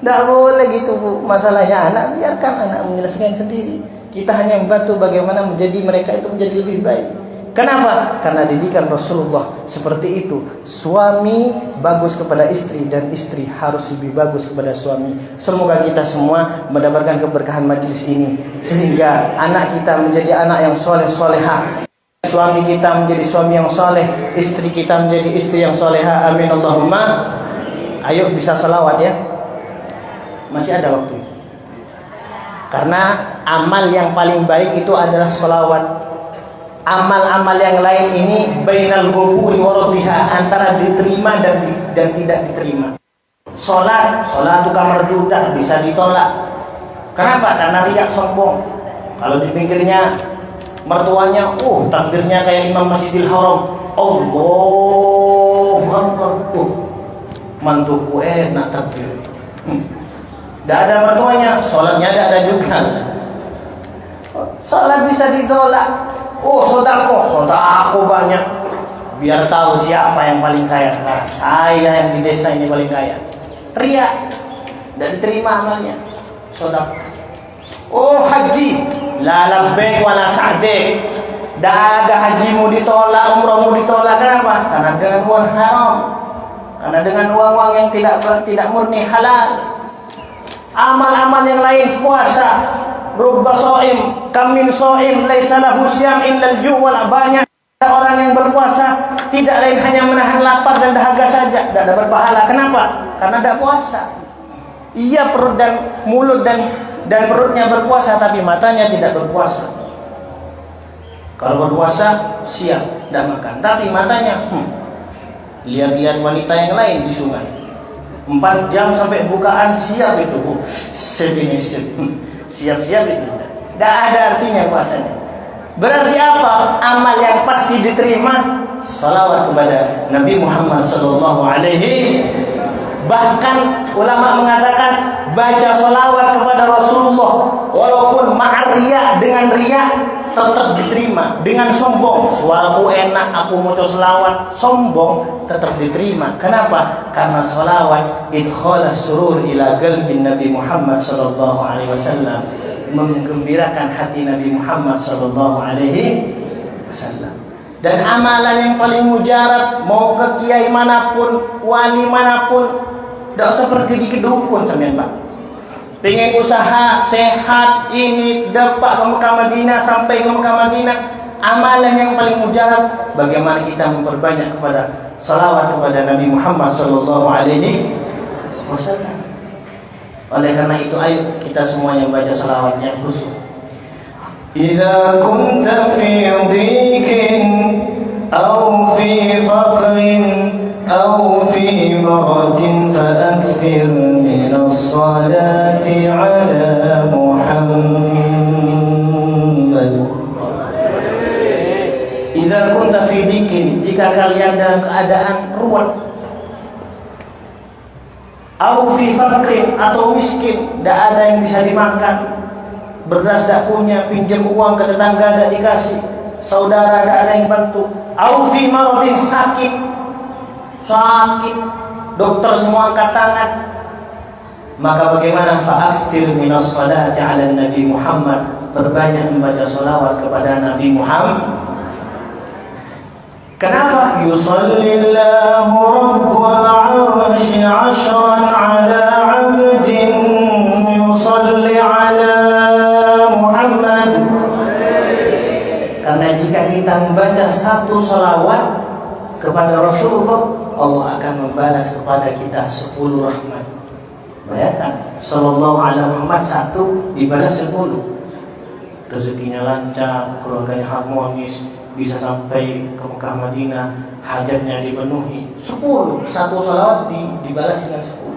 tidak boleh gitu bu. Masalahnya anak, biarkan anak menyelesaikan sendiri. Kita hanya membantu bagaimana menjadi mereka itu menjadi lebih baik. Kenapa? Karena didikan Rasulullah seperti itu. Suami bagus kepada istri dan istri harus lebih bagus kepada suami. Semoga kita semua mendapatkan keberkahan majelis ini sehingga anak kita menjadi anak yang soleh-solehah, suami kita menjadi suami yang soleh, istri kita menjadi istri yang soleha. Amin Allahumma. Ayo bisa salawat ya. Masih ada waktu. Karena amal yang paling baik itu adalah salawat. amal-amal yang lain ini bainal ghubuni wa raddiha, antara diterima dan tidak diterima. Salat kamar duda bisa ditolak. Kenapa? Karena riak, sombong. Kalau di pinggirnya mertuanya, takbirnya kayak Imam Masjidil Haram, Allahu Akbar, mantuku enak takbir. Tidak ada mertuanya, sholatnya tidak ada juga. Sholat bisa ditolak. Sodako banyak. Biar tahu siapa yang paling kaya sekarang. Saya yang di desa ini paling kaya. Riak, tidak diterima amalnya. Sodako. Haji, la labbaik wala sa'dik. Tidak ada hajimu ditolak, umrahmu ditolak. Kenapa? Karena dengan uang haram. Karena dengan uang-uang yang tidak murni halal. Amal-amal yang lain, puasa, rubba shaim, kam min shaim laisa lahu syam illa al-ju' wal banyak orang yang berpuasa tidak lain hanya menahan lapar dan dahaga saja, tidak ada berpahala. Kenapa? Karena tidak puasa. Ia perut dan mulut dan perutnya berpuasa, tapi matanya tidak berpuasa. Kalau berpuasa siap tidak makan, tapi matanya lihat-lihat wanita yang lain di sungai. 4 jam sampai bukaan siap itu. Siap-siap itu. Tidak ada artinya puasanya. Berarti apa? Amal yang pasti diterima salawat kepada Nabi Muhammad sallallahu alaihi. Bahkan ulama mengatakan baca salawat kepada Rasulullah walaupun ma'riya, dengan riya tetap diterima. Dengan sombong, suaraku enak, aku mau selawat, sombong tetap diterima. Kenapa? Karena salawat idkhalas surur ila qalbin Nabi Muhammad sallallahu alaihi wasallam, menggembirakan hati Nabi Muhammad sallallahu alaihi wasallam. Dan amalan yang paling mujarab, mau ke kiai manapun, wali manapun, tidak usah pergi di kedukun sampean, Pak. Pengen usaha sehat ini dapat ke Mekah Madinah, sampai ke Mekah Madinah, amalan yang paling mujarab bagaimana kita memperbanyak kepada salawat kepada Nabi Muhammad sallallahu alaihi wasallam. Oleh karena itu ayo kita semuanya baca salawat yang khusyuk. Idza kunta fi dhikin aw fi faqrin aw fi maradin fa'akthir min as-salati ala Muhammad. Idza kunta fi dhikin, jika kalian dalam keadaan ruwet, aw fi faqrin, atau miskin, tidak ada yang bisa dimakan, beras tidak punya, pinjam uang ke tetangga tidak dikasih, saudara tidak ada yang bantu, au fi maradin, sakit, dokter semua angkat tangan, maka bagaimana? Fa'akthir minas salati ala Nabi Muhammad, berbanyak membaca salawat kepada Nabi Muhammad. Kenapa? Yusallillahu rabbul arsy 'ashran ala 'abdin yusalli ala Muhammad. Karena jika kita membaca satu salawat kepada Rasulullah, Allah akan membalas kepada kita 10 rahmat. Bayangkan, sallallahu alaihi Muhammad 1 dibalas 10. Rezekinya lancar, keluarganya harmonis, bisa sampai ke Mekah Madinah, hajatnya dipenuhi. 10, satu salawat dibalas dengan 10.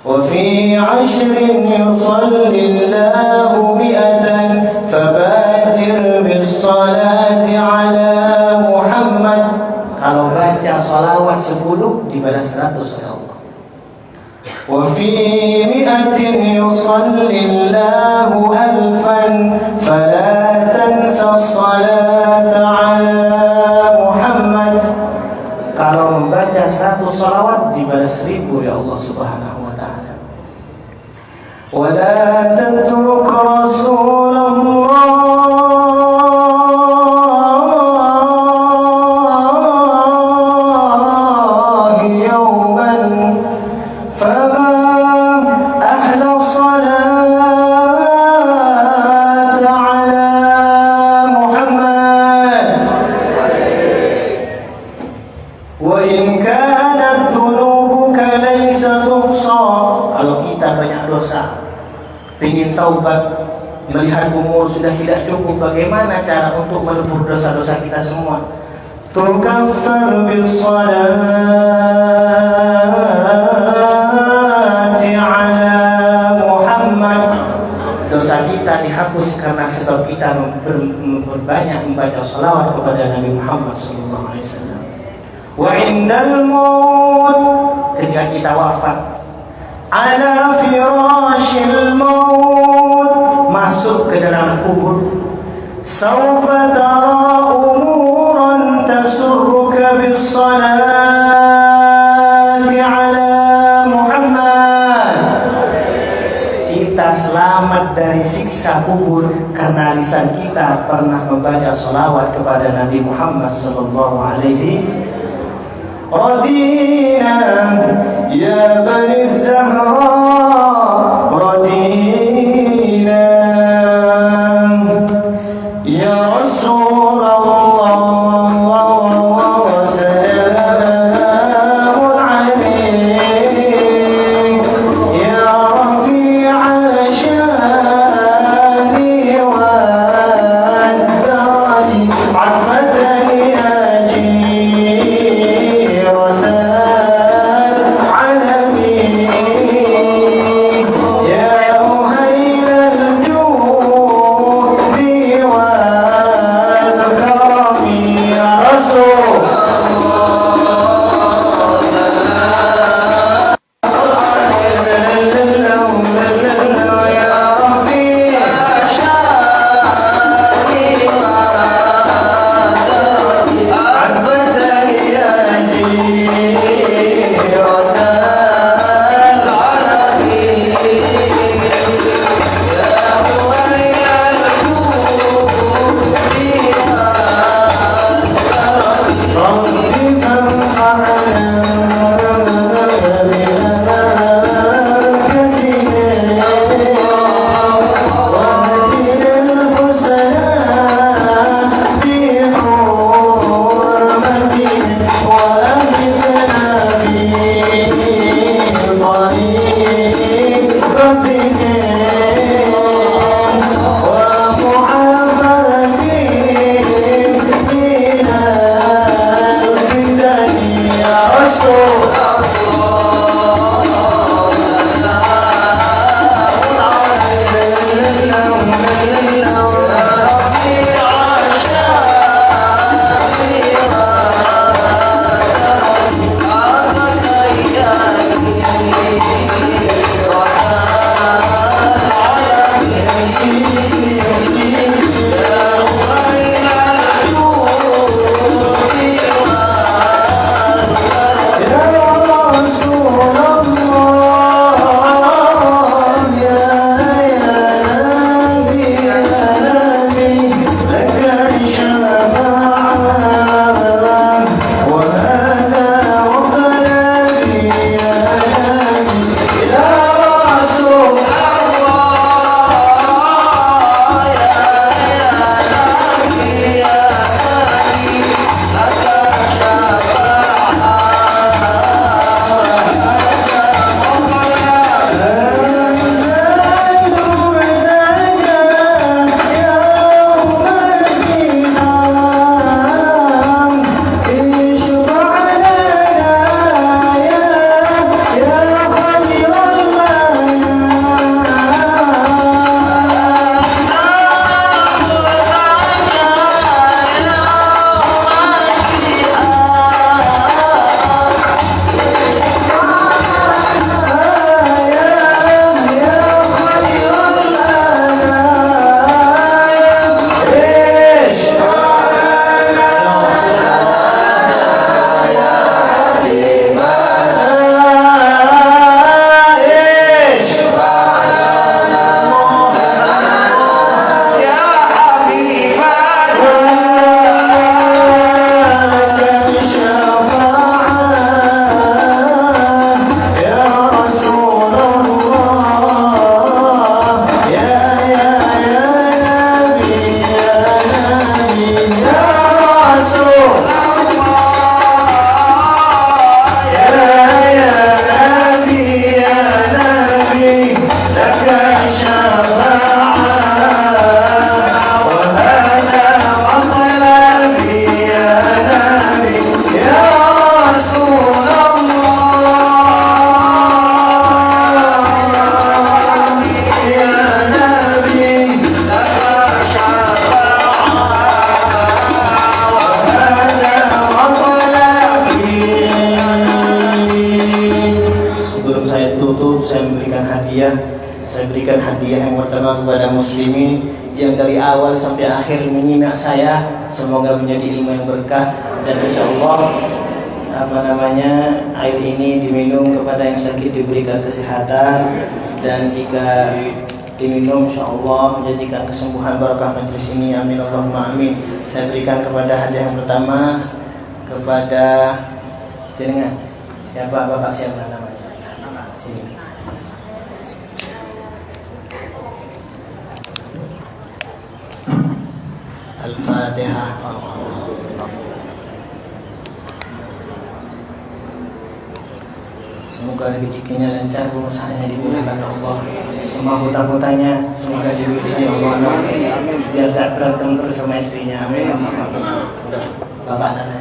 وفي 10 يصلي الله 100 فبادر بالصلاة على محمد. Kalau baca salawat 10 dibalas 100 oleh Allah. وفي 100 يصلي الله 1000 فلا تنسى الصلاة على محمد. Kalau membaca 100 salawat dibalas 1000 ya Allah Subhanahu wa ta'ala. ولا تترك رسول الله يوما فما أحلى الصلاة على محمد. وإن كانت ذنوبك ليس تحصى. Kalau kita banyak dosa, pengen taubat, Melihat umur sudah tidak cukup, bagaimana cara untuk menebus dosa-dosa kita semua? Tukaffar bis salati ala Muhammad. Dosa kita dihapus karena sebab kita memperbanyak membaca salawat kepada Nabi Muhammad sallallahu alaihi wasallam. Wa indal maut, ketika kita wafat, ala firashil maut, masuk ke dalam kubur, sawfa tara umuran tasurruka bis salati ala Muhammad. Kita selamat dari siksa kubur karena lisan kita pernah membaca salawat kepada Nabi Muhammad sallallahu alaihi wasallam. Radina ya bani Zahra, radina ya Rasulullah wa salamun alaik ya rafi'a syani wa daraji afatani ajib sampai akhir menyimak saya. Semoga menjadi ilmu yang berkah, dan insya Allah air ini diminum kepada yang sakit diberikan kesehatan, dan jika diminum insya Allah menjadikan kesembuhan barakah majelis ini. Amin Allahumma amin. Saya berikan kepada hadiah yang pertama kepada jenengan. Siapa bapak, siapa namanya? Sini. Al-Fatihah. Semoga rezekinya lancar, usahanya dimudahkan Allah. Semua hutang-hutangnya semoga diluluskan Allah. Biar tak berantem terus sama istrinya. Amin. Bapak nana.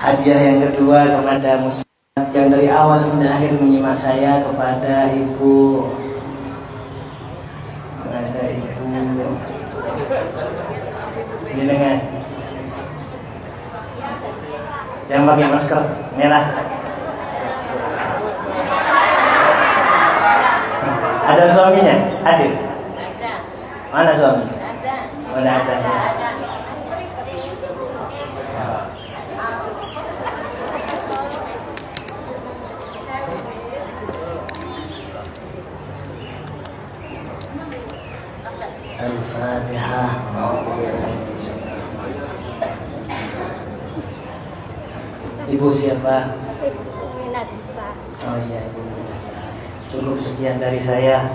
Hadiah yang kedua kepada muslim yang dari awal sampai akhir menyimak saya, kepada ibu. Ini dengan yang pakai masker merah. Ada suaminya? Hadir? Mana suami? Mana ada? Al-Fatihah. Ibu siapa? Oh iya, Ibu. Cukup sekian dari saya.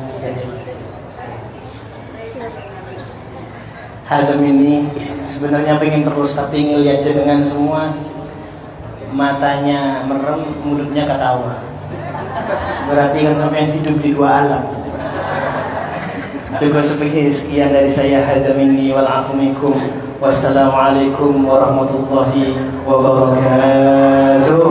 Hadam ini sebenarnya pengen terus, tapi ngeliat jenengan semua matanya merem, mulutnya ketawa. Berarti kan sampai hidup di dua alam. Cukup sekian dari saya. Hadam ini wal afu minkum. Wassalamualaikum warahmatullahi wabarakatuh.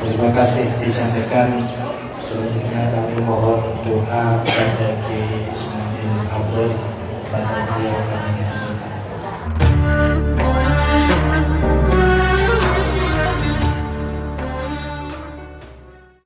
Terima kasih disampaikan. Selanjutnya kami mohon doa kepada Ki Ismail Abrol pada beliau kami.